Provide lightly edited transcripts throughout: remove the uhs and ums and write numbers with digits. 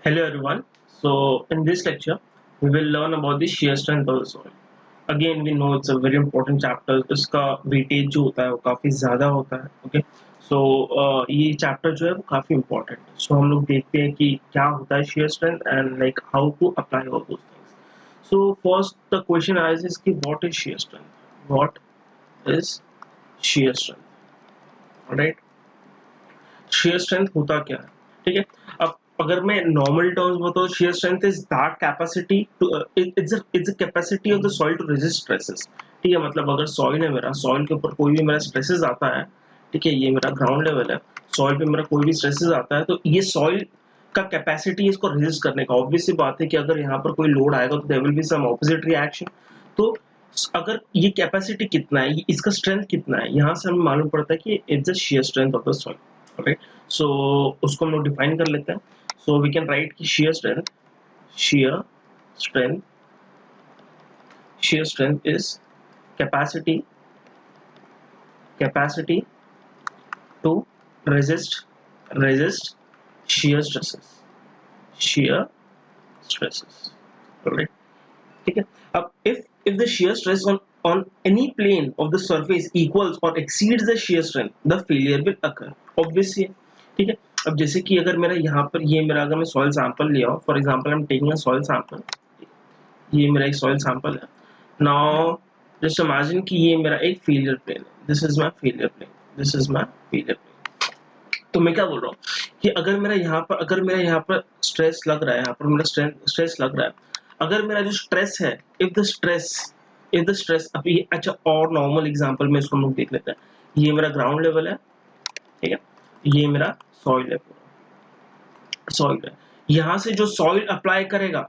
Hello everyone. So in this lecture, we will learn about the shear strength of the soil. Again, we know it's a very important chapter. इसका weightage जो होता है वो काफी ज़्यादा होता है. Okay. So ये chapter जो है वो काफी important है. So हम लोग देखते हैं कि क्या होता है shear strength and like how to apply all those things. So first the question arises कि what is shear strength? What is shear strength? Alright. Shear strength होता क्या है, ठीक है. अब अगर मैं नॉर्मल टर्म्स बताऊं, shear strength is that capacity to it's a capacity of the soil to resist stresses. ठीक है, मतलब अगर सॉइल है, मेरा सॉइल के ऊपर कोई भी मेरा स्ट्रेसेस आता है, ठीक है, ये मेरा ग्राउंड लेवल है, सॉइल पे मेरा कोई भी स्ट्रेसेस आता है, तो ये सॉइल का कैपेसिटी इसको रेजिस्ट करने का. ऑब्वियस सी बात है कि अगर यहाँ पर कोई लोड आएगा तो there will be some opposite reaction. तो अगर ये कैपेसिटी कितना है, इसका स्ट्रेंथ कितना है, यहाँ से हमें मालूम पड़ता है कि it's the shear strength of the soil. Right, so उसको हम लोग डिफाइन कर लेते हैं. सो वी कैन राइट कि shear strength is capacity to resist shear stresses. Right, ठीक है. अब if the shear stress on any plane of the surface equals or exceeds the shear strength, the failure will occur. Obviously, ठीक है. अब जैसे कि अगर मेरा यहाँ पर ये मेरा अगर मैं सॉइल सैंपल लिया हूँ, for example I am taking a soil sample, ये मेरा एक सॉइल सैंपल है. नाउ जस्ट इमेजिन कि ये मेरा एक फेलियर प्लेन है. This is my failure plane. तो मैं क्या बोल रहा हूँ कि अगर मेरा यहाँ पर स्ट्रेस लग रहा है, यहाँ पर मेरा स्ट्रेस लग रहा है, अगर मेरा जो स्ट्रेस है, इफ द स्ट्रेस अभी अच्छा और नॉर्मल एग्जांपल में इसको हम लोग देख लेते हैं. ये मेरा ग्राउंड लेवल है, ठीक है, ये मेरा सॉइल है, पूरा सॉइल है. यहाँ से जो सॉइल अप्लाई करेगा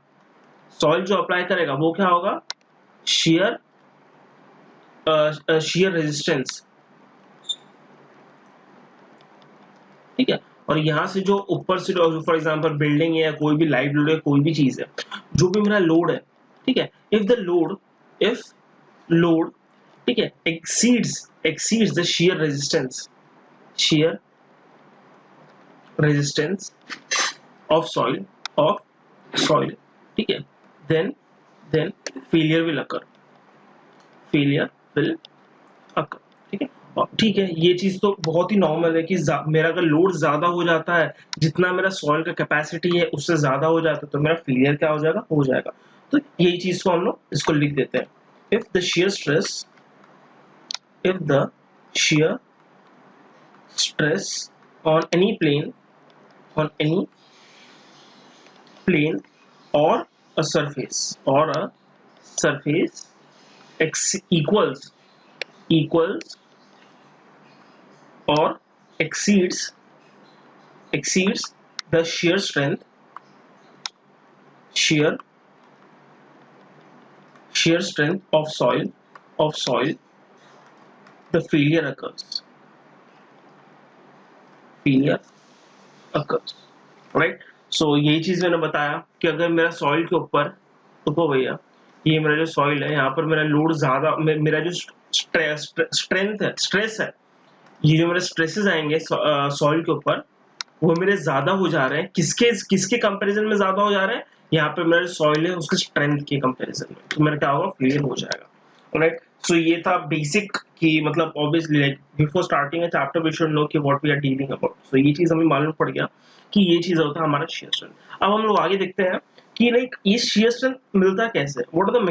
वो क्या होगा, shear रेजिस्टेंस, ठीक है. और यहाँ से जो ऊपर से फॉर एग्जांपल बिल्डिंग है या कोई भी लाइव लोड है, कोई भी चीज है, जो भी मेरा लोड है, ठीक है, इफ लोड ठीक है exceeds the shear resistance of soil, ठीक है, देन फेलियर विल अकर, ठीक है. ठीक है, ये चीज तो बहुत ही नॉर्मल है कि मेरा अगर लोड ज्यादा हो जाता है, जितना मेरा सॉइल का कैपेसिटी है उससे ज्यादा हो जाता है, तो मेरा फेलियर क्या हो जाएगा. तो यही चीज को हम लोग इसको लिख देते हैं. If the shear stress on any plane or a surface equals or exceeds the shear strength of soil, the failure occurs. Right. So यही चीज मैंने बताया कि अगर मेरा सॉइल के ऊपर, देखो भैया, ये मेरा जो सॉइल है, यहाँ पर मेरा लोड ज्यादा, मेरा जो स्ट्रेस है, ये जो मेरे स्ट्रेसेस आएंगे सॉइल के ऊपर, वो मेरे ज्यादा हो जा रहे हैं. किसके कंपैरिजन में ज्यादा हो जा रहे हैं, यहाँ पे मेरा सॉइल है उसके स्ट्रेंथ के कंपैरिजन में, तो मेरा क्या होगा, फेलियर हो जाएगा. राइट. सो ये था बेसिक कि मतलब obviously like before starting a chapter we should know कि what we are dealing about. So ये चीज हमें मालूम पड़ गया कि ये चीज होता है हमारा shear strength. अब हम लोग आगे देखते हैं कि लाइक ये shear strength मिलता कैसे, what are the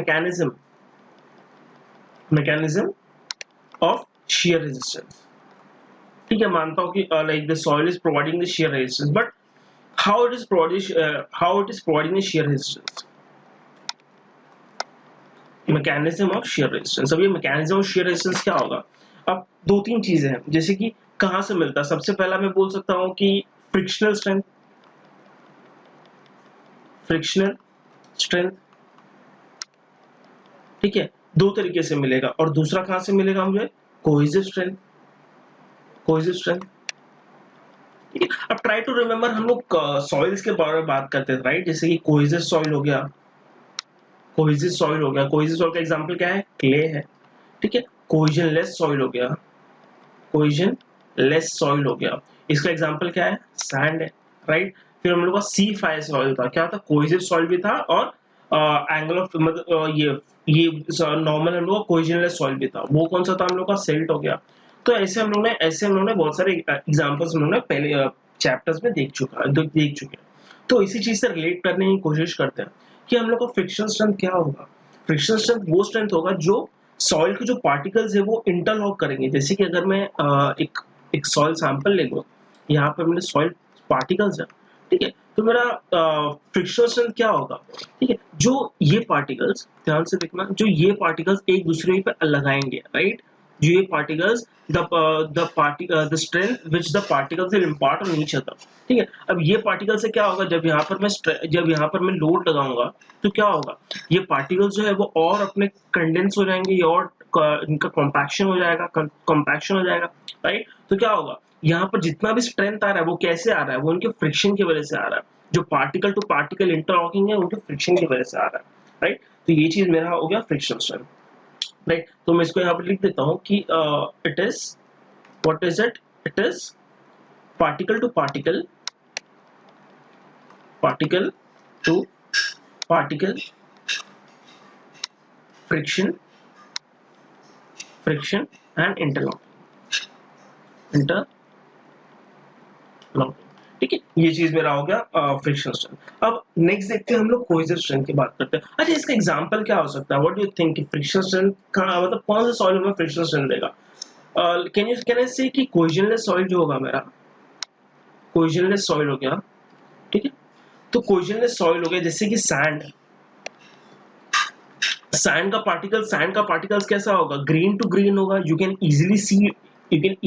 mechanism of shear resistance. ठीक है, मानता हूँ कि like the soil is providing the shear resistance, but how it is providing the shear resistance. Mechanism of shear resistance. अब ये मैकेनिज्म ऑफ shear resistance क्या होगा. अब दो तीन चीजें हैं, जैसे कि कहां से मिलता है. सबसे पहला मैं बोल सकता हूं कि फ्रिक्शनल स्ट्रेंथ, ठीक है, दो तरीके से मिलेगा. और दूसरा कहां से मिलेगा मुझे, कोहेसिव स्ट्रेंथ. अब ट्राई टू रिमेम्बर, हम लोग सॉइल्स के बारे में बात करते थे, राइट. जैसे कि कोहेसिव सॉइल हो गया, कोहेसिव सॉइल का एग्जांपल क्या है, क्ले है, ठीक है. कोहेजनलेस सॉइल हो गया, इसका एग्जांपल क्या है, सैंड है, राइट. फिर हम लोग का C5 सॉइल था, क्या था, कोहेसिव सॉइल भी था, और एंगल ऑफ मतलब ये नॉर्मल हम लोग का कोहेजनलेस सॉइल भी था। वो कौन सा था हम लोग का, सिल्ट हो गया। तो ऐसे हम लोग ने बहुत सारे एग्जांपल्स हम लोग ने पहले चैप्टर्स में देख चुके हैं। तो इसी चीज से रिलेट करने की कोशिश करते हैं कि हम लोग का फ्रिक्शन स्ट्रेंथ क्या होगा। फ्रिक्शन स्ट्रेंथ वो स्ट्रेंथ होगा जो सॉइल के जो पार्टिकल्स है वो इंटरलॉक करेंगे। जैसे कि अगर मैं एक सॉइल सैंपल ले लूँ, यहाँ पर मेरे सॉइल पार्टिकल्स है, ठीक है, तो मेरा फ्रिक्शन स्ट्रेंथ क्या होगा, ठीक है, जो ये पार्टिकल्स, ध्यान से देखना, जो ये पार्टिकल्स एक दूसरे पे लगाएंगे, राइट, जो ये particles the strength which the particles will impart on each other, ठीक है। अब ये पार्टिकल से क्या होगा, जब यहाँ पर मैं लोड लगाऊंगा तो क्या होगा, ये पार्टिकल्स जो है वो और अपने कंडेंस हो जाएंगे, और इनका कॉम्पैक्शन हो जाएगा, राइट। तो क्या होगा, यहाँ पर जितना भी स्ट्रेंथ आ रहा है वो कैसे आ रहा है, वो उनके फ्रिक्शन की वजह से आ रहा है। जो पार्टिकल टू पार्टिकल इंटरलॉकिंग है उनके फ्रिक्शन की वजह से आ रहा है, राइट। तो ये चीज मेरा हो गया फ्रिक्शन स्ट्रेंथ, राइट। तो मैं इसको यहाँ पर लिख देता हूँ कि it is, what is it, it is particle to particle to particle friction and interlocking, ठीक है। ये चीज मेरा हो गया फ्रिक्शन स्ट्रेंथ। अब नेक्स्ट देखते हैं हम लोग कोहेसिव स्ट्रेंथ की बात करते हैं। अच्छा, इसका एग्जांपल क्या हो सकता है, what do you think, friction strength का मतलब कौन सा सॉइल में फ्रिक्शन स्ट्रेंथ देगा। कैन आई से कि कोहेजनलेस सॉइल जो होगा मेरा, कोहेजनलेस सॉइल हो गया, ठीक है। तो कोहेजनलेस सॉइल हो गया, जैसे कि सैंड का पार्टिकल्स कैसा होगा, ग्रीन टू ग्रीन होगा। You can easily see it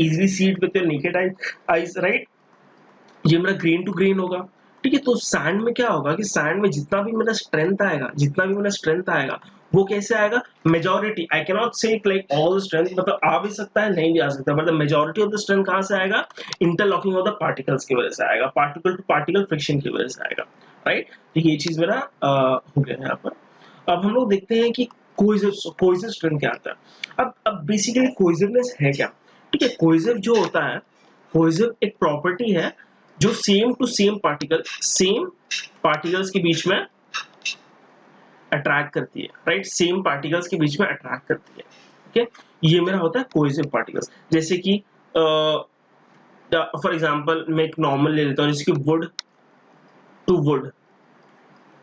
with your naked eyes, right. ये मेरा ग्रीन टू ग्रीन होगा, ठीक है। तो सैंड में क्या होगा कि सैंड में जितना भी मेरा स्ट्रेंथ आएगा वो कैसे आएगा, मेजॉरिटी, आई कैन नॉट से लाइक ऑल स्ट्रेंथ, मतलब आ भी सकता है, नहीं भी आ सकता, मतलब मेजॉरिटी ऑफ द स्ट्रेंथ कहां से आएगा, इंटरलॉकिंग ऑफ द पार्टिकल्स की वजह से आएगा, पार्टिकल टू पार्टिकल फ्रिक्शन की वजह से आएगा, राइट। तो ये चीज मेरा हो गया यहाँ पर। अब हम लोग देखते हैं कि कोहेसिव स्ट्रेंथ क्या आता है। अब बेसिकली कोहेसिवनेस है क्या, ठीक है। कोहेसिव जो होता है, कोहेसिव एक प्रॉपर्टी है जो सेम टू सेम पार्टिकल्स के बीच में अट्रैक्ट करती है, राइट, सेम पार्टिकल्स के बीच में अट्रैक्ट करती है, ठीक है। ये मेरा होता है कोहेसिव पार्टिकल्स। जैसे कि फॉर एग्जांपल मैं एक नॉर्मल ले लेता हूँ, जैसे कि वुड टू वुड,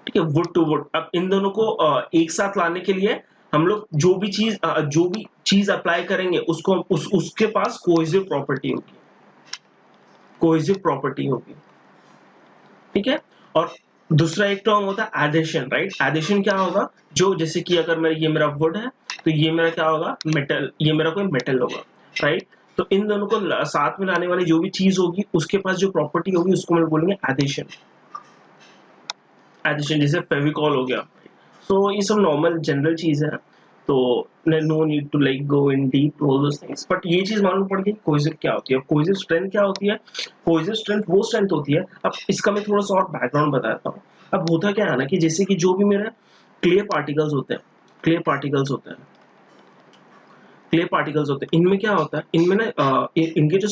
ठीक है, वुड टू वुड। अब इन दोनों को एक साथ लाने के लिए हम लोग जो भी चीज अप्लाई करेंगे उसको उसके पास कोहेसिव प्रॉपर्टी होगी, ठीक है। और दूसरा एक टर्म होता है एडिशन, राइट। एडिशन क्या होगा, जो जैसे कि अगर ये मेरा वुड है तो ये मेरा क्या होगा, मेटल, ये मेरा कोई मेटल होगा, राइट। तो इन दोनों को साथ में लाने वाली जो भी चीज होगी उसके पास जो प्रॉपर्टी होगी उसको हम बोलेंगे एडिशन, जैसे फेविकॉल हो गया। सो ये सब नॉर्मल जनरल चीज है, तो no need to like go in deep all those things, but ये चीज मालूम पड़ गई कोहेसिव क्या होती है, कोहेसिव स्ट्रेंथ क्या होती है। कोहेसिव स्ट्रेंथ वो स्ट्रेंथ होती है, अब इसका मैं थोड़ा सा और बैकग्राउंड बताता हूँ। अब होता क्या है ना कि जैसे कि जो भी मेरे क्ले पार्टिकल्स होते हैं, इनमें क्या होता है, इनमें ना इनके जो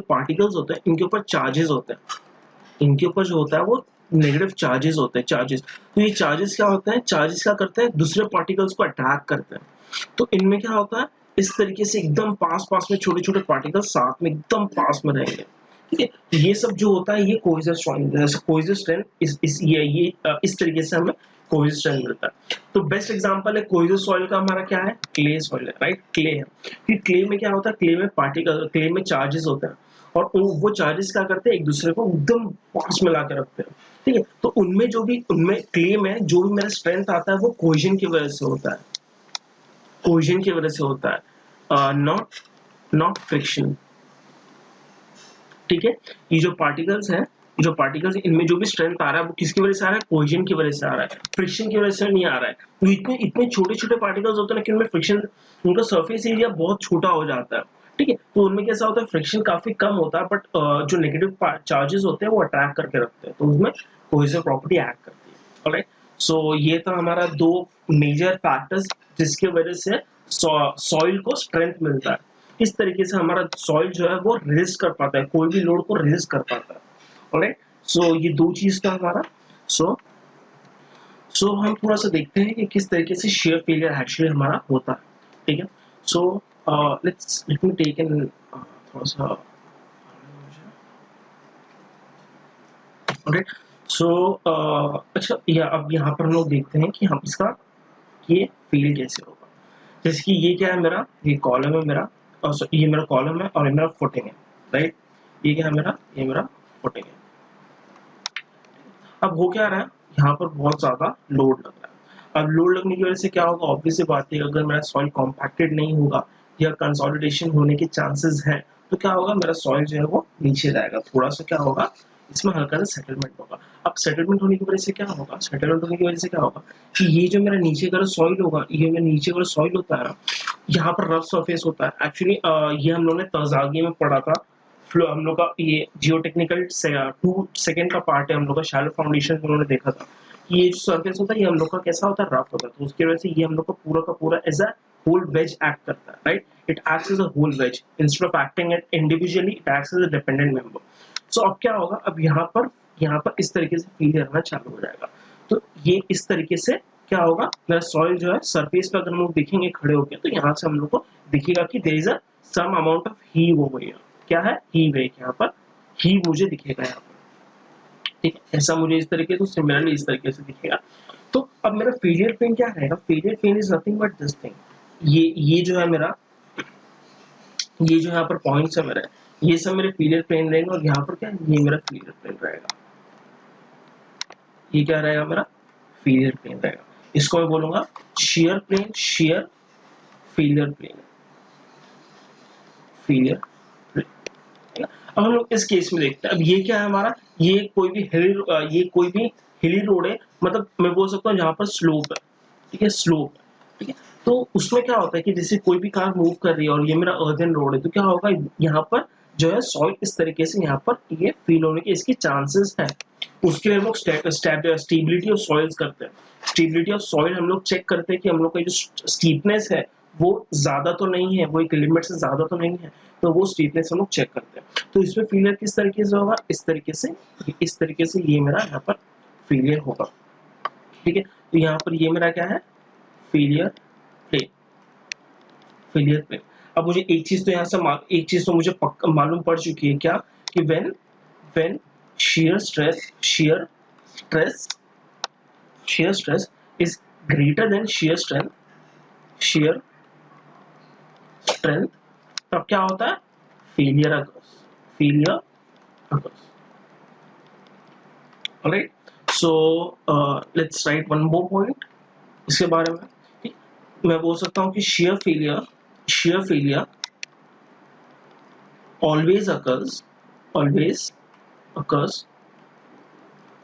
पार्टिकल्स होते हैं इनके ऊपर चार्जेस होते हैं, इनके ऊपर जो होता है वो नेगेटिव चार्जेस होते हैं, तो ये चार्जेस क्या होते हैं, चार्जेस क्या करते हैं, दूसरे पार्टिकल्स को अट्रैक्ट करते हैं। तो इनमें क्या होता है, इस तरीके से एकदम पास में छोटे छोटे पार्टिकल्स साथ में एकदम पास में रहेंगे, ठीक है। ये सब जो होता है ये कोहेसिव स्ट्रेंथ इस तरीके से हमें कोहेसिव स्ट्रेंथ मिलता है। तो बेस्ट एग्जांपल है कोहेसिव सॉइल का हमारा क्या है, क्ले सॉइल है, राइट, क्ले है। कि क्ले में क्या होता है, क्ले में चार्जेस होते हैं, और वो चार्जेस क्या करते हैं, एक दूसरे को एकदम पास में ला के रखते हैं, ठीक है। तो उनमें क्ले में जो भी मेरा स्ट्रेंथ आता है वो कोहेजन की वजह से होता है, नॉट फ्रिक्शन, ठीक है। ये जो पार्टिकल्स इनमें जो भी स्ट्रेंथ आ रहा है वो किसकी वजह से आ रहा है, कोहेजन की वजह से आ रहा है, फ्रिक्शन की वजह से नहीं आ रहा है। तो इतने छोटे छोटे पार्टिकल्स होते हैं ना कि उनमें फ्रिक्शन, उनका सरफेस एरिया बहुत छोटा हो जाता है, ठीक है। तो उनमें कैसा होता है, फ्रिक्शन काफी कम होता है, बट जो नेगेटिव चार्जेस होते हैं वो अट्रैक्ट करके रखते हैं, तो उसमें कोहेसिव प्रॉपर्टी एक्ट करती है, ऑलराइट। सो ये था हमारा दो मेजर फैक्टर्स जिसके वजह से सॉइल को स्ट्रेंथ मिलता है। इस तरीके से हमारा सॉइल जो है वो रेजिस्ट कर पाता है, कोई भी लोड को रेजिस्ट कर पाता है, ऑलराइट। सो ये दो चीज का हमारा। सो हम थोड़ा सा देखते हैं कि किस तरीके से शेयर फेलियर एक्चुअली हमारा होता है, ठीक है। सो लेट मी टेक इन थोड़ा सा, ओके। सो अच्छा, या अब यहाँ पर हम लोग देखते हैं कि हम इसका ये फेल कैसे होगा। जैसे कि ये क्या है मेरा, ये कॉलम है मेरा, और ये मेरा कॉलम है और ये मेरा फुटिंग है, राइट। ये क्या है मेरा, ये मेरा फुटिंग है। अब हो क्या रहा है, यहाँ पर बहुत ज्यादा लोड लग रहा है। अब लोड लगने की वजह से क्या होगा, ऑब्वियस सी बात है, अगर मेरा सॉइल कॉम्पैक्टेड नहीं होगा या कंसोलिडेशन होने के चांसेस हैं, तो क्या होगा, मेरा सॉइल जो है वो नीचे जाएगा, थोड़ा सा क्या होगा, इसमें हल्का सा सेटलमेंट होगा। अब सेटलमेंट होने की वजह से क्या होगा, सेटलमेंट होने की वजह से क्या होगा कि ये जो मेरा नीचे का सॉइल होगा, ये मेरा नीचे का सॉइल होता है, यहाँ पर रफ सरफेस होता है एक्चुअली। ये हम लोगों ने तजागी में पढ़ा था, हम लोग का ये जियोटेक्निकल 2 सेकंड का पार्ट है, हम लोग का शैलो फाउंडेशन में उन्होंने देखा था कि ये जो सरफेस होता है ये हम लोग का कैसा होता है, रफ होता है। तो उसकी वजह से ये हम लोग का पूरा as a whole wedge act करता है, right. It acts as a whole wedge instead of acting it individually, it acts as a dependent member. So अब क्या होगा, अब यहाँ पर इस तरीके से फील करना चालू हो जाएगा। तो ये इस तरीके से क्या होगा, मेरा सॉइल जो है सरफेस पे अगर हम लोग देखेंगे खड़े होकर, तो यहाँ से हम लोग को दिखेगा कि there is a some amount of heave over here. क्या है, हीव है, यहाँ पर हीव मुझे दिखेगा यहाँ पर, ठीक है। ऐसा मुझे इस तरीके से, सिमिलरली इस तरीके से दिखेगा। तो अब मेरा फेलियर प्लेन क्या रहेगा, failure plane is nothing but this thing. ये जो है मेरा, ये जो यहाँ पर पॉइंट्स है मेरे, ये सब मेरे फेलियर प्लेन रहेंगे, और यहाँ पर क्या है, ये मेरा फेलियर प्लेन रहेगा। ये क्या रहेगा, मेरा फेलियर प्लेन रहेगा। इसको मैं बोलूंगा shear plane, shear failure plane, failure plane. अब हम लोग इस केस में देखते हैं, अब ये क्या है हमारा, ये कोई भी हिली रोड है, मतलब मैं बोल सकता हूँ जहाँ पर स्लोप है, ठीक है, स्लोप है, ठीक है। तो उसमें क्या होता है कि जैसे कोई भी कार मूव कर रही है और ये मेरा अर्दन रोड है, तो क्या होगा, यहाँ पर जो है सॉइल इस तरीके से यहाँ पर ये फील होने के इसके चांसेस है। उसके लिए हम लोग स्टेबिलिटी ऑफ सॉइल्स करते हैं। स्टेबिलिटी ऑफ सॉइल हम लोग चेक करते हैं कि हम लोग का जो स्टीपनेस है वो ज्यादा तो नहीं है, वो एक लिमिट से ज्यादा तो नहीं है, तो वो स्टीपनेस हम लोग चेक करते हैं। तो इसमें फेलियर किस तरीके से होगा, इस तरीके से ये मेरा यहाँ पर फेलियर होगा, ठीक है। तो यहाँ पर ये मेरा क्या है, फेलियर प्लेन, फेलियर प्लेन। अब मुझे एक चीज तो यहाँ से एक चीज तो मुझे पक्का मालूम पड़ चुकी है, क्या कि when shear stress is greater than shear strength, तब क्या होता है, failure occurs, alright। so let's write one more point इसके बारे में। ठीक? मैं बोल सकता हूँ कि shear failure always occurs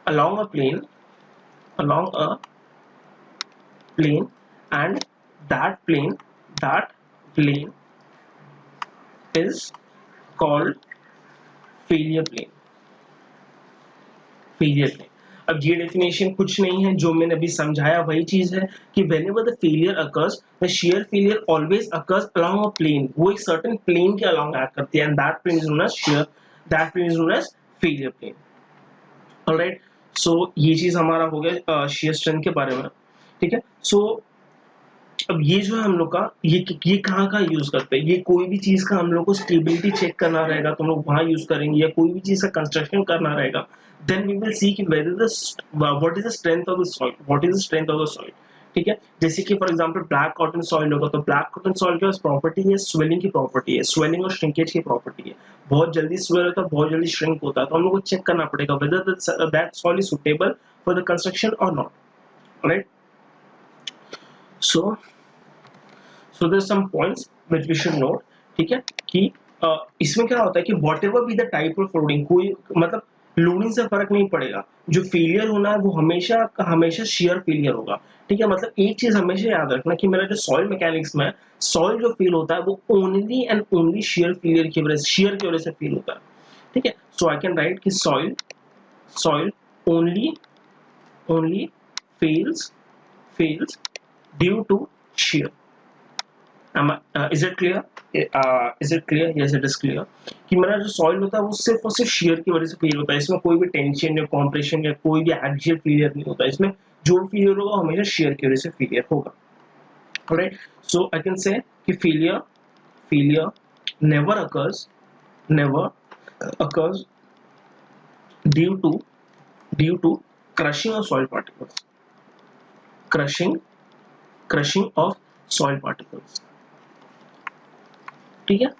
along a plane and that plane is called failure plane। अब ये डेफिनेशन कुछ नहीं है, जो मैंने अभी समझाया वही चीज है कि whenever the failure occurs, the shear failure always occurs along a plane। वो एक certain plane के along act करती है, and that plane is known as shear, that plane is known as failure plane। Alright, so ये चीज हमारा हो गया shear strength के बारे में, ठीक है। सो अब ये जो है हम लोग का ये कहाँ यूज करते हैं, ये कोई भी चीज का हम लोग को स्टेबिलिटी चेक करना रहेगा तो हम लोग वहां यूज करेंगे, या कोई भी चीज का कंस्ट्रक्शन करना रहेगा, देन वी विल सी कि what is the strength of the soil, ठीक है। जैसे कि for example black cotton soil होगा, तो ब्लैक कॉटन सॉइल के पास प्रॉपर्टी है स्वेलिंग की प्रॉपर्टी है, स्वेलिंग और श्रिंकेज की प्रॉपर्टी है, बहुत जल्दी स्वेल होता है, बहुत जल्दी श्रिंक होता है। तो हम लोग को चेक करना पड़ेगा whether that soil is suitable for the construction और not, right. So there some points which we should note, ठीक है, कि इसमें क्या होता है कि whatever be the type of loading, कोई मतलब लोडिंग से फर्क नहीं पड़ेगा, जो फेलियर होना है वो हमेशा शेयर फेलियर होगा, ठीक है। मतलब एक चीज हमेशा याद रखना कि मेरा जो सॉइल मैकेनिक्स में सॉइल जो फील होता है वो only and only share failure की वजह से, शेयर की वजह से फील होता है, ठीक है। सो आई कैन राइट कि soil only fails due to shear। Is it clear? Is it clear? Yes it is clear कि मेरा जो सॉइल होता है वो सिर्फ और सिर्फ shear की वजह से फेल होता है, इसमें कोई भी टेंशन या कॉम्प्रेशन या कोई भी एक्सियल फेलियर नहीं होता, इसमें जो भी फेलियर होगा हमेशा shear की वजह से फेलियर होगा। Alright, so I can say कि failure never occurs due to crushing of soil particles, crushing of soil particles। ठीक है,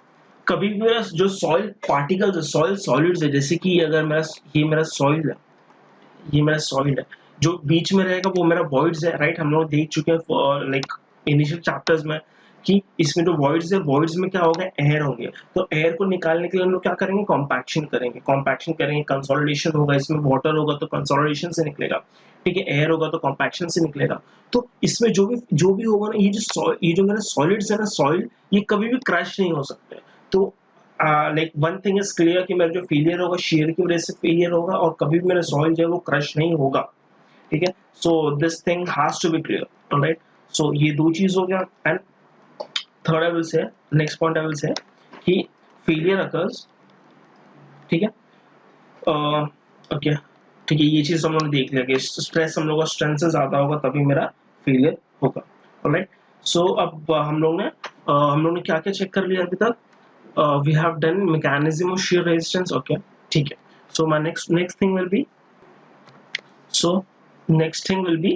कभी भी मेरा जो सॉइल पार्टिकल्स है, सॉइल सॉलिड्स है, जैसे कि अगर मेरा सॉइल है, ये मेरा सॉइल है, जो बीच में रहेगा वो मेरा वॉइड्स है, राइट। हम लोग देख चुके हैं लाइक इनिशियल चैप्टर्स में कि इसमें जो वॉइड्स है, वॉइड्स में क्या होगा, एयर होंगे। तो एयर को निकालने के लिए हम लोग क्या करेंगे, कॉम्पैक्शन करेंगे, कंसोलिडेशन होगा, इसमें वाटर होगा तो कंसोलिडेशन से निकलेगा, ठीक है, एयर होगा तो कॉम्पैक्शन से निकलेगा। तो इसमें जो भी होगा ना, ये जो मेरा सॉलिड्स है ना, सॉइल, ये कभी भी क्रश नहीं हो सकते। तो like one thing is clear कि मेरा जो फेलियर होगा शेयर की वजह से फेलियर होगा, और कभी भी मेरा सॉइल जो है वो क्रश नहीं होगा, ठीक है। So this thing has to be clear, alright. So ये दो चीज हो गया। And third I will say, next point I will say कि फेलियर अकर्स, ठीक है, ओके, ठीक है, ये चीज हम लोग देख लिया कि स्ट्रेस हम लोग का स्ट्रेंथ से ज्यादा होगा तभी मेरा फेलियर होगा, ऑलराइट। सो अब हम लोग ने क्या क्या चेक कर लिया अभी तक? We have done mechanism of shear resistance, okay, ठीक है। So my next thing will be, so next thing will be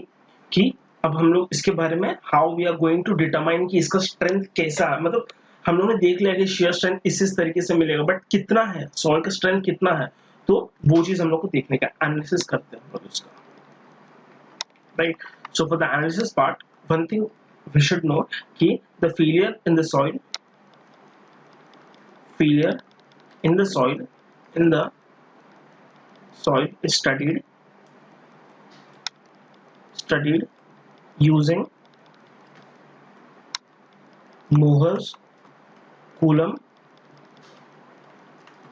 कि अब हम लोग इसके बारे में how we are going to determine कि इसका strength कैसा है। मतलब हम लोग ने देख लिया कि shear strength इस तरीके से मिलेगा, बट कितना है सॉइल का स्ट्रेंथ, कितना है, तो वो चीज हम लोग को देखने का, एनालिसिस करते हैं हम लोग इसका, right. So for the analysis part, one thing we should know कि the failure in the soil in the soil is studied using Mohr's Coulomb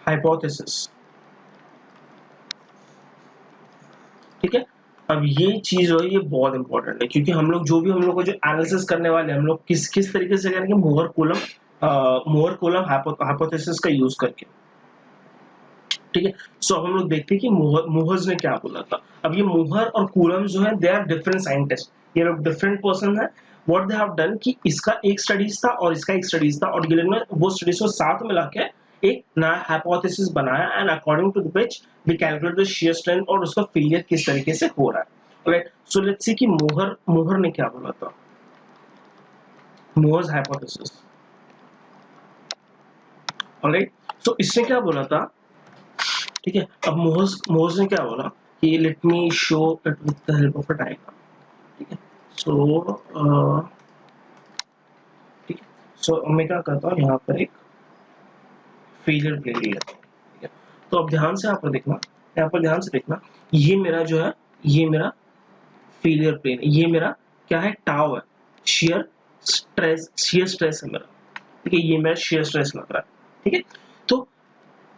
hypothesis, ठीक है। अब ये चीज है, ये बहुत इंपॉर्टेंट है, क्योंकि हम लोग को जो एनालिसिस करने वाले हैं, हम लोग किस तरीके से करेंगे, मोहर कूलम हाइपोथेसिस का यूज करके, ठीक है। सो अब हम लोग देखते हैं कि मोहर्स ने क्या बोला था। अब ये मोहर और कूलम जो है, दे आर डिफरेंट साइंटिस्ट, ये लोग डिफरेंट पर्सन है। व्हाट दे हैव डन कि इसका एक स्टडीज था और इसका एक स्टडीज था, और ये लोग ने वो स्टडीज को साथ मिला के एक नया हाइपोथेसिस बनाया, and according to which we calculate the shear strength और उसका फेलियर किस तरीके से हो रहा है, ऑलराइट। सो लेट्स सी कि मोहर ने क्या बोला था, मोहर्स हाइपोथेसिस, ऑलराइट। सो इसने क्या बोला था, ठीक है। अब मोहर्स ने क्या बोला कि let me show it with the help of a diagram, ठीक है। सो ठीक है, सो मैं क्या करता हूँ, यहाँ पर एक फेलियर प्लेन ले लेता हूँ, ठीक है। तो अब ध्यान से यहाँ पर ध्यान से देखना, ये मेरा जो है, ये मेरा फेलियर प्लेन है, ये मेरा क्या है, टाउ है, शियर स्ट्रेस है मेरा, ठीक है, ये मेरा शियर स्ट्रेस लग रहा है, ठीक है। तो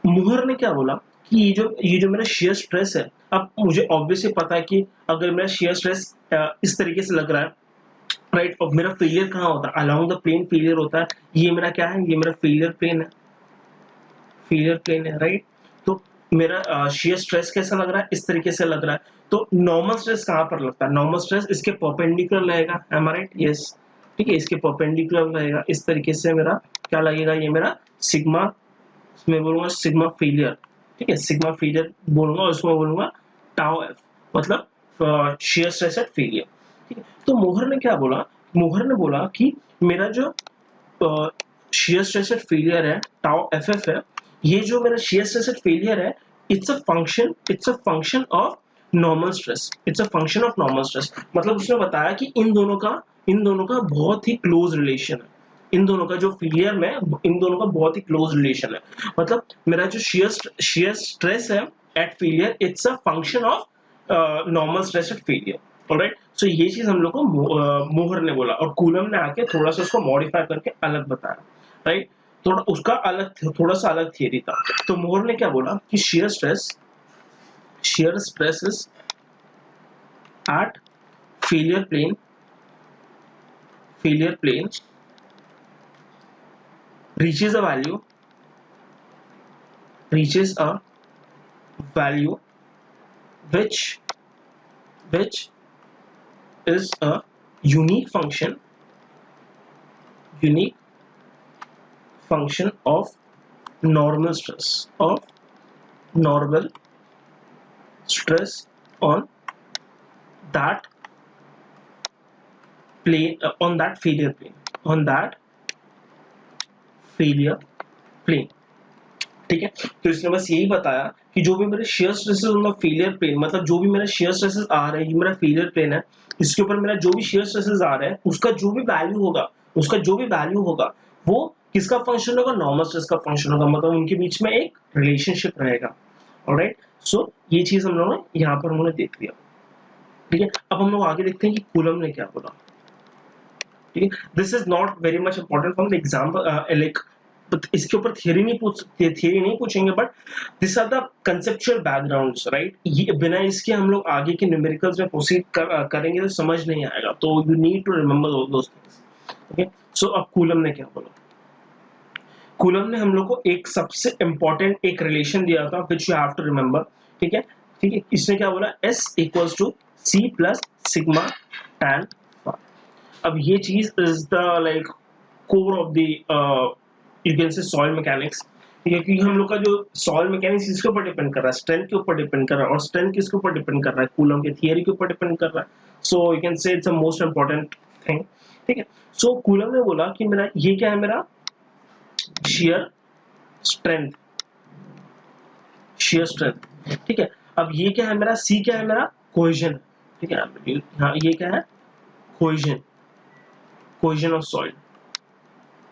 मुहर ने क्या बोला कि ये जो मेरा शियर स्ट्रेस है, अब मुझे ऑब्वियसली पता है कि अगर मेरा शियर स्ट्रेस इस तरीके से लग रहा है, राइट, और मेरा फेलियर कहाँ होता है, अलोंग द प्लेन फेलियर होता है। ये मेरा क्या है, ये मेरा फेलियर प्लेन है, राइट। तो मेरा शियर स्ट्रेस कैसा लग रहा है, इस तरीके से लग रहा है। तो नॉर्मल स्ट्रेस कहाँ पर लगता है, नॉर्मल स्ट्रेस इसके परपेंडिकुलर लगेगा, एम आई राइट, यस, ठीक है, इसके परपेंडिकुलर लगेगा, इस तरीके से मेरा क्या लगेगा, ये मेरा सिग्मा, मैं बोलूंगा सिग्मा फेलियर, ठीक है, सिग्मा फेलियर बोलूंगा, और उसमें बोलूंगा टाउ एफ, मतलब शियर स्ट्रेस एट फेलियर, ठीक है। तो मोहर ने क्या बोला, मोहर ने बोला कि मेरा जो शियर स्ट्रेस एट फेलियर है, टाउ एफ एफ है, ये जो मेरा शियर स्ट्रेस एट फेलियर है, it's a function of normal stress, मतलब उसने बताया कि इन दोनों का बहुत ही क्लोज रिलेशन है, इन दोनों का जो फेलियर में, इन दोनों का बहुत ही क्लोज रिलेशन है। मतलब मेरा जो शियर स्ट्रेस है at failure, it's a function of normal stress at failure, alright. So ये चीज हम लोग को मोहर ने बोला, और कूलम ने आके थोड़ा सा उसको मॉडिफाई करके अलग बताया, राइट। थोड़ा सा अलग थियरी था। तो मोहर ने क्या बोला कि shear stress is at failure plane reaches a value which is a unique function of normal stress on that plane, on that failure plane। ठीक है, तो इसने बस यही बताया कि जो भी मेरे shear stresses on the failure plane, मतलब जो भी मेरे शेयर स्ट्रेसेस आ रहे हैं, ये मेरा फेलियर प्लेन है, इसके ऊपर मेरा जो भी शेयर स्ट्रेसेस आ रहे हैं, उसका जो भी वैल्यू होगा वो किसका फंक्शन होगा? नॉर्मल स्ट्रेस का फंक्शन होगा, मतलब उनके बीच में एक रिलेशनशिप रहेगा। ऑलराइट, सो ये चीज हम लोगों ने यहाँ पर हमने देख लिया। ठीक है, अब हम लोग आगे देखते हैं कि कूलम ने क्या बोला। ठीक है, this is not very much important from the example, like इसके ऊपर थियरी नहीं पूछेंगे, but this are the conceptual backgrounds, right. ये बिना इसके हम लोग आगे के न्यूमेरिकल्स में प्रोसीड करेंगे तो समझ नहीं आएगा, तो you need to remember all those things. Okay, so अब कूलम ने क्या बोला? कूलम ने हम लोग को एक सबसे इंपॉर्टेंट एक रिलेशन दिया था which you have to remember. ठीक है, इसने क्या बोला? S equals to C plus sigma tan phi। अब ये चीज is the like core of the you can say soil mechanics. क्योंकि हम लोग का जो सॉइल मैकेनिक्स इसके ऊपर डिपेंड कर रहा है, स्ट्रेंथ के ऊपर डिपेंड कर रहा है, और स्ट्रेंथ किसके ऊपर डिपेंड कर रहा है? कूलम के थियरी के ऊपर डिपेंड कर रहा है। सो यू कैन से it's the most important thing. ठीक है, सो कूलम ने बोला कि मेरा ये क्या है? मेरा shear strength। ठीक है, अब ये क्या है मेरा? C क्या है मेरा? कोहेजन। ठीक है, हाँ ये क्या है? Cohesion of soil.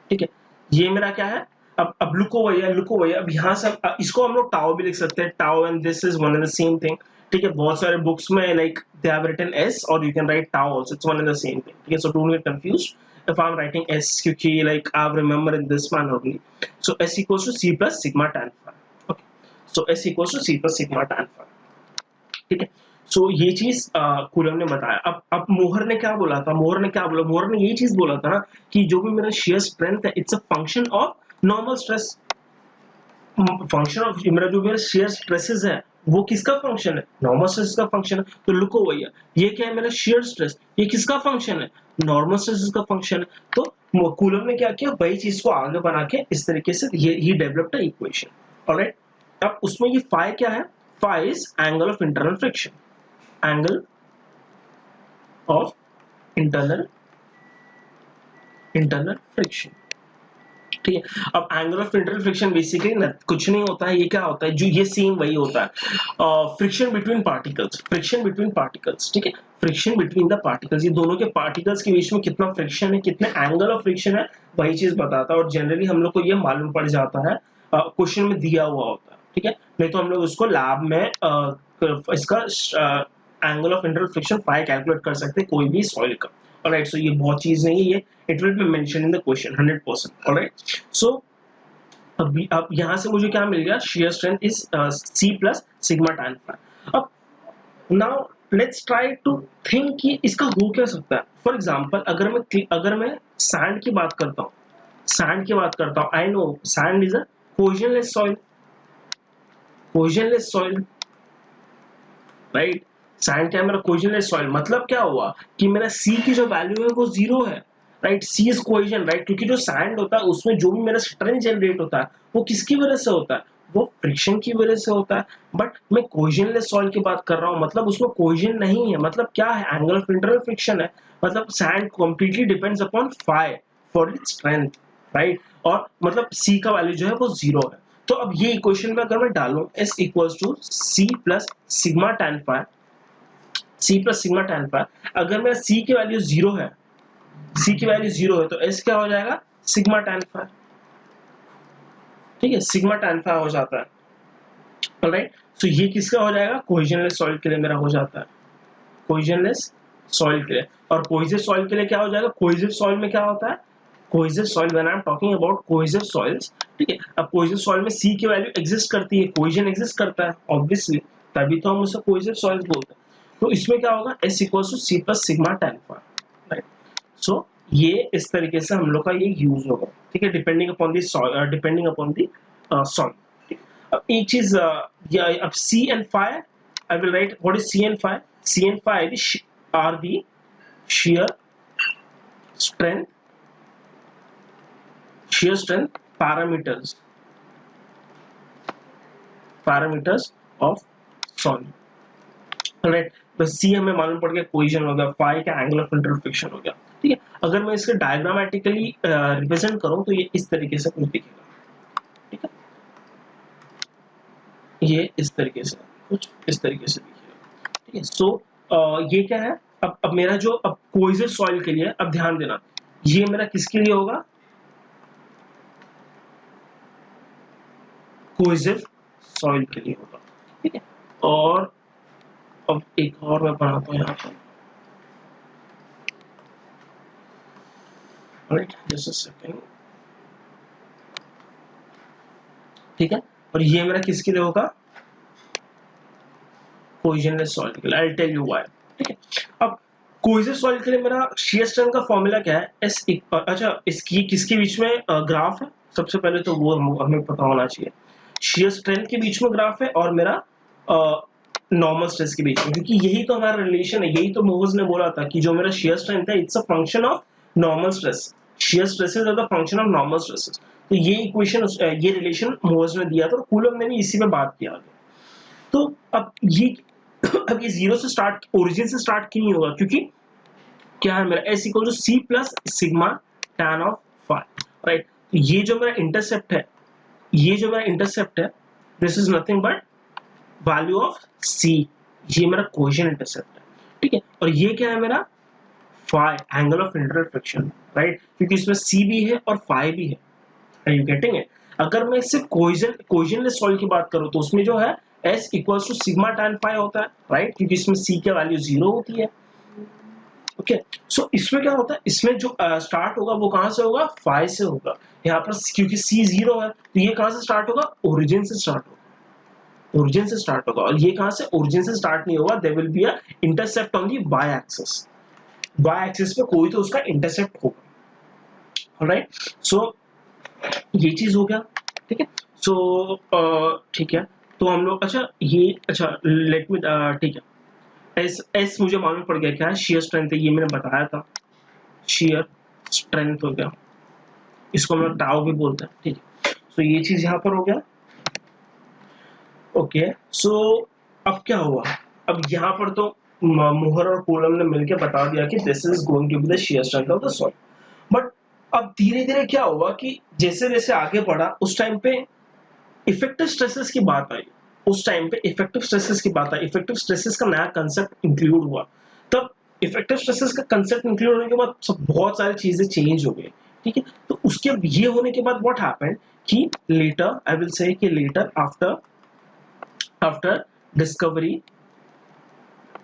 ठीक है, ये मेरा क्या है? अब लुको भैया, अब यहाँ से इसको हम लोग टाओ भी लिख सकते हैं, tau and this is one and the same thing. ठीक है, बहुत सारे बुक्स में like they have written S और you can write tau also, it's one and the same thing. ठीक है, so don't get confused if I'm writing S, क्योंकि like I've remember in this manner only. So S equals to C plus sigma tan phi. Okay, so S equals to C plus sigma tan phi. ठीक है, सो ये चीज coulomb ने बताया। अब मोहर ने क्या बोला था? मोहर ने यही चीज बोला था ना कि जो भी मेरा shear strength है, it's a function of normal stress। Function of मेरा शेयर स्ट्रेसेस है वो किसका फंक्शन है? नॉर्मल स्ट्रेस का फंक्शन है। तो लुको भैया, ये क्या है? मेरा शेयर स्ट्रेस, ये किसका फंक्शन है? नॉर्मल स्ट्रेस का फंक्शन है। तो कूलम ने क्या किया? वही चीज को आगे बना के इस तरीके से ही डेवलप्ड अ इक्वेशन। ऑलराइट, अब उसमें ये फाई क्या है? Phi is angle of internal friction, angle of internal friction. ठीक है, अब angle of internal friction basically कुछ नहीं होता है, ये क्या होता है? जो ये सेम वही होता है, फ्रिक्शन बिटवीन पार्टिकल्स। ठीक है, फ्रिक्शन बिटवीन द पार्टिकल्स, ये दोनों के पार्टिकल्स के बीच में कितना फ्रिक्शन है, कितने एंगल ऑफ फ्रिक्शन है, वही चीज बताता है। और जनरली हम लोग को ये मालूम पड़ जाता है, क्वेश्चन में दिया हुआ होता है। ठीक है, नहीं तो हम लोग उसको लैब में इसका angle of internal friction phi calculate कर सकते हैं कोई भी सॉइल का। ऑलराइट, सो ये बहुत चीज नहीं है, ये it will be mention in the question 100%। Alright, so अब यहां से मुझे क्या मिल गया? Shear strength is C plus sigma tan phi। अब now let's try to think कि इसका हो क्या सकता है। फॉर एग्जांपल अगर मैं सैंड की बात करता हूं, I know sand is a cohesionless soil, right. Sand क्या है? मेरा कोहेजनलेस सॉइल, मतलब क्या हुआ कि मेरा C की जो वैल्यू है वो 0 है, right. C is cohesion, right, क्योंकि जो सैंड होता है उसमें जो भी मेरा स्ट्रेंथ जनरेट होता है वो किसकी वजह से होता है? वो फ्रिक्शन की वजह से होता है। बट मैं कोहेजनलेस सॉइल की बात कर रहा हूँ, मतलब उसमें कोहेजन नहीं है, मतलब क्या है? एंगल ऑफ इंटरनल फ्रिक्शन है, मतलब sand completely depends upon phi for its strength, right. और मतलब C का वैल्यू जो है वो 0 है। तो अब ये इक्वेशन में अगर मैं डालूं S equals to C plus sigma tan phi, अगर मेरा C की वैल्यू 0 है, तो S क्या हो जाएगा? Sigma tan phi। ठीक है, सिग्मा tan phi हो जाता है। ऑलराइट, सो ये किसका हो जाएगा? कोहेजनलेस सॉइल के लिए मेरा हो जाता है, कोहेजनलेस सॉइल के लिए। और कोहेसिव सॉइल के लिए क्या हो जाएगा? कोहेसिव सॉइल में क्या होता है? Cohesive soil, when I am talking about cohesive soils, ठीक है, अब कोहेसिव सॉइल में C की वैल्यू एग्जिस्ट करती है, कोहेजन एग्जिस्ट करता है ऑब्वियसली, तभी तो हम उसे कोहेसिव सॉइल्स बोलते हैं। तो इसमें क्या होगा? S equals to C plus sigma tan phi, right. So ये इस तरीके से हम लोग का ये यूज होगा, ठीक है, डिपेंडिंग अपॉन दी सॉइल। अब एक चीज अब C and phi, I will write what is C and phi. C and phi are the shear strength parameters of soil, right. तो सी हमें मालूम पड़ गया कोहेजन हो गया, फाई का एंगल ऑफ इंटरसेक्शन हो गया, ठीक है। अगर मैं इसके डायग्रामेटिकली रिप्रेजेंट करूं तो ये इस तरीके से कुछ दिखेगा, ठीक है, ये इस तरीके से कुछ इस तरीके से दिखेगा, ठीक है। सो ये क्या है, अब मेरा जो अब कोहेसिव सॉइल के लिए, अब ध्यान देना, ये मेरा किसके लिए होगा, कोहेसिव सॉइल के लिए होगा, ठीक है। और अब एक और मैं बनाता हूँ यहाँ पर, राइट, जस्ट अ सेकंड, ठीक है। और ये मेरा किसके लिए होगा, कोहेजनलेस सॉइल के लिए। I will tell you why, ठीक है। अब कोहेसिव सॉइल के लिए मेरा शियर स्ट्रेंथ का फॉर्मूला क्या है, एस, अच्छा इसकी किसके बीच में ग्राफ है, सबसे पहले तो वो हमें पता होना चाहिए। शियर स्ट्रेंथ के बीच में ग्राफ है और मेरा नॉर्मल स्ट्रेस के बीच में, क्योंकि यही तो हमारा रिलेशन है, यही तो मोहर्स ने बोला था कि जो मेरा शियर स्ट्रेंथ है it's a function of normal stress, shear stresses are the function of normal stresses. तो ये इक्वेशन, ये रिलेशन मोहर्स ने दिया था और कूलम ने भी इसी पे बात किया। तो अब ये अब ये जीरो से स्टार्ट, ओरिजिन से स्टार्ट क्यों नहीं होगा, क्योंकि क्या है मेरा S equal to C plus sigma tan of phi, right. ये जो मेरा इंटरसेप्ट है, ये जो मेरा इंटरसेप्ट है, this is nothing but value of C, ये मेरा कोहेजन इंटरसेप्ट है, ठीक है। और ये क्या है मेरा phi, angle of intersection, right, क्योंकि इसमें सी भी है और फाई भी है। Are you getting it? अगर मैं सिर्फ कोहेजनलेस सॉइल की बात करूं तो उसमें जो है S equals to sigma tan phi होता है, राइट, क्योंकि इसमें C की वैल्यू 0 होती है, ओके। सो इसमें क्या होता है, इसमें जो स्टार्ट होगा वो कहां से होगा, फाई से होगा। यहाँ पर क्योंकि C 0 है तो ये कहां से स्टार्ट होगा, ओरिजिन से स्टार्ट होगा, ओरिजिन से स्टार्ट होगा। और ये कहां से, ओरिजिन से स्टार्ट नहीं होगा, there will be a intercept on the Y axis, Y axis पे कोई तो उसका इंटरसेप्ट होगा, राइट। सो ये चीज हो गया, ठीक है। सो ठीक है, तो हम लोग, अच्छा ये, अच्छा लेट मी, ठीक है, एस एस मुझे मालूम पड़ गया क्या है, शियर स्ट्रेंथ है, ये मैंने बताया था, शियर स्ट्रेंथ हो गया, इसको हम लोग टाउ भी बोलते हैं, ठीक है। सो ये चीज यहाँ पर हो गया, ओके। सो अब क्या हुआ, अब यहाँ पर तो मोहर और कूलम ने मिलकर बता दिया कि this is going to be the shear strength of the soil. But अब धीरे धीरे क्या हुआ कि जैसे जैसे आगे बढ़ा उस टाइम पे इफेक्टिव स्ट्रेसेस की बात आई, उस टाइम पे इफेक्टिव स्ट्रेसेस की बात आई, इफेक्टिव स्ट्रेसेस का नया कंसेप्ट इंक्लूड हुआ। तब इफेक्टिव स्ट्रेसेस का कंसेप्ट इंक्लूड होने के बाद सब बहुत सारी चीजें चेंज हो गई, ठीक है। तो उसके ये होने के बाद व्हाट हैपेंड कि लेटर, आई विल से कि later after after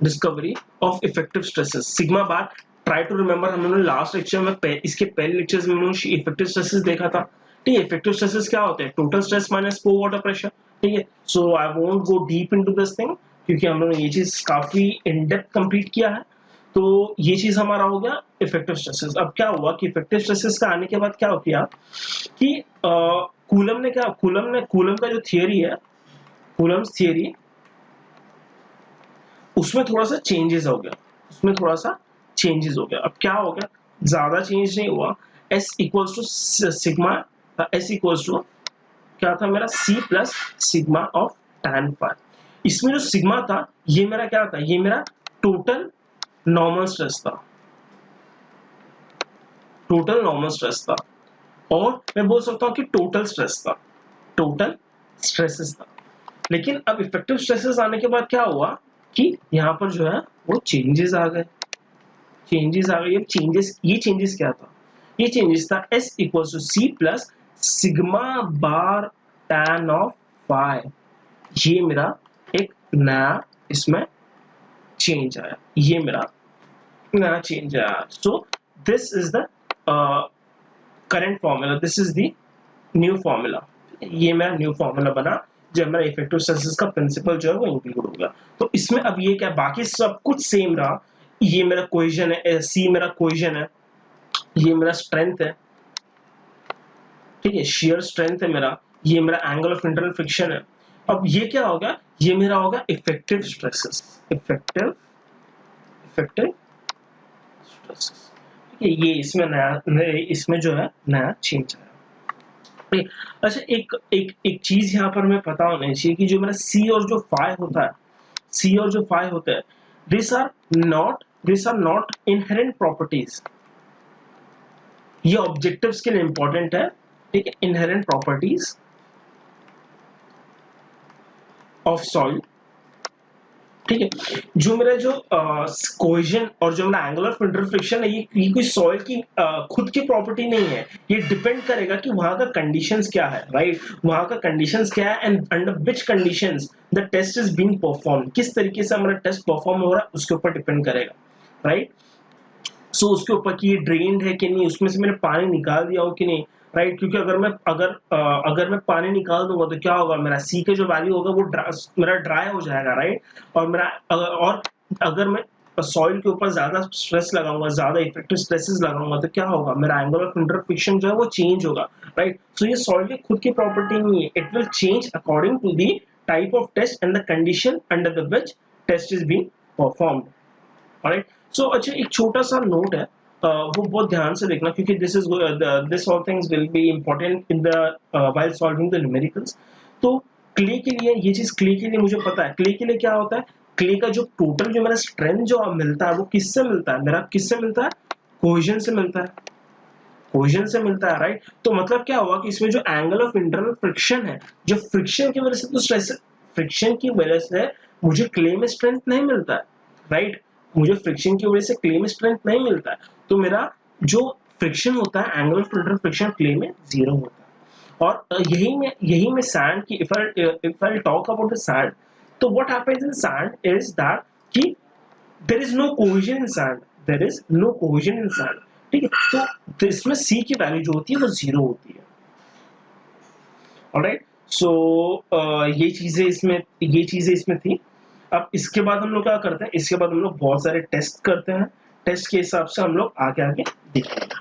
discovery of effective stresses, sigma bar, try to remember, हम लोगों ने लास्ट लेक्चर में इसके पहले लेक्चर्स में इफेक्टिव स्ट्रेसेस देखा था, ठीक है। इफेक्टिव स्ट्रेसेस क्या होते हैं, total stress minus pore water pressure, ठीक है। So I won't go deep into this thing, क्योंकि हम लोगों ने ये चीज काफी इन डेप्थ कंप्लीट किया है। तो ये चीज हमारा हो गया इफेक्टिव स्ट्रेसेस। अब क्या हुआ कि इफेक्टिव स्ट्रेसेस का आने के बाद क्या हो किया कि कूलम का जो थियरी है, कूलम्स थियरी, उसमें थोड़ा सा चेंजेस हो गया, उसमें थोड़ा सा चेंजेस हो गया। अब क्या हो गया, ज्यादा चेंज नहीं हुआ, S equals to sigma, S equals to क्या था मेरा, C plus sigma of tan phi. इसमें जो सिग्मा था ये मेरा क्या था, ये मेरा टोटल नॉर्मल स्ट्रेस था, टोटल नॉर्मल स्ट्रेस था, और मैं बोल सकता हूं कि टोटल स्ट्रेस था, टोटल स्ट्रेसेस था। लेकिन अब इफेक्टिव स्ट्रेसेस आने के बाद क्या हुआ कि यहाँ पर जो है वो चेंजेस आ गए, चेंजेस आ गए। अब चेंजेस, ये चेंजेस क्या था, ये चेंजेस था S equals to C plus sigma bar tan of phi, ये मेरा एक नया इसमें चेंज आया, ये मेरा नया चेंज आया। So this is the current formula, this is the new formula, ये मेरा न्यू फॉर्मूला बना जब मेरा इफेक्टिव स्ट्रेसेस का प्रिंसिपल जो है वो इंक्लूड हो गया। तो इसमें अब ये क्या, बाकी सब कुछ सेम रहा, ये मेरा कोहेजन है, C मेरा कोहेजन है, ये मेरा स्ट्रेंथ है, ठीक है, shear स्ट्रेंथ है मेरा, ये मेरा एंगल ऑफ इंटरनल फ्रिक्शन है। अब ये क्या होगा, ये मेरा होगा इफेक्टिव स्ट्रेसेस, इफेक्टिव स्ट्रेसेस, ठीक है। ये इसमें नया, इसमें जो है नया चेंज है। अच्छा, एक चीज यहाँ पर हमें पता होनी चाहिए कि जो मेरा सी और जो फाई होता है, सी और जो फाई होता है, this are not inherent properties. ये ऑब्जेक्टिव्स के लिए इंपॉर्टेंट है, ठीक है। इनहेरेंट प्रॉपर्टीज ऑफ सॉइल, ठीक है। जो मेरा जो कोहेजन और जो मेरा एंगल ऑफ इंटरनल फ्रिक्शन है, ये कोई सॉइल की खुद की प्रॉपर्टी नहीं है। ये डिपेंड करेगा कि वहां का कंडीशंस क्या है, राइट, वहां का कंडीशंस क्या है, and under which conditions the test is being perform, किस तरीके से हमारा टेस्ट परफॉर्म हो रहा है उसके ऊपर डिपेंड करेगा, राइट। सो उसके ऊपर कि ये ड्रेन्ड है कि नहीं, उसमें से मैंने पानी निकाल दिया हो कि नहीं, राइट। क्योंकि अगर मैं पानी निकाल दूंगा तो क्या होगा, मेरा सी का जो वैल्यू होगा वो मेरा ड्राई हो जाएगा, राइट। और अगर मैं सॉइल के ऊपर ज्यादा स्ट्रेस लगाऊंगा, ज्यादा इफेक्टिव स्ट्रेसेस लगाऊंगा, तो क्या होगा, मेरा एंगल ऑफ इंटरनल फ्रिक्शन जो है वो चेंज होगा, राइट। सो ये सॉइल की खुद की प्रॉपर्टी नहीं है, it will change according to the type of test and the condition under the which test is being performed, right. So अच्छा, एक छोटा सा नोट है, वो बहुत ध्यान से देखना, क्योंकि this all things will be important in the while solving the numericals. तो क्ले के लिए ये चीज, क्ले के लिए मुझे पता है, क्ले के लिए क्या होता है, क्ले का जो टोटल जो मेरा स्ट्रेंथ जो मिलता है वो किससे मिलता है, मेरा किससे मिलता है, कोहेजन से मिलता है, कोहेजन से मिलता है, राइट। तो मतलब क्या हुआ कि इसमें जो एंगल ऑफ इंटरनल फ्रिक्शन है, जो फ्रिक्शन की वजह से, तो स्ट्रेस फ्रिक्शन की वजह से मुझे क्ले में स्ट्रेंथ नहीं मिलता है, राइट। मुझे फ्रिक्शन की वजह से क्ले में स्ट्रेंथ नहीं मिलता है, तो मेरा जो फ्रिक्शन होता है, angle of internal friction clay में 0 होता है। और यही में सैंड की, if I talk about the sand, तो what happens in sand is that कि there is no cohesion in sand, there is no cohesion in sand, ठीक है। तो इसमें सी की वैल्यू जो होती है वो 0 होती है, ऑलराइट। सो ये चीजें इसमें थी। अब इसके बाद हम लोग क्या करते हैं, इसके बाद हम लोग बहुत सारे टेस्ट करते हैं, टेस्ट के हिसाब से हम लोग आगे आगे देखेंगे।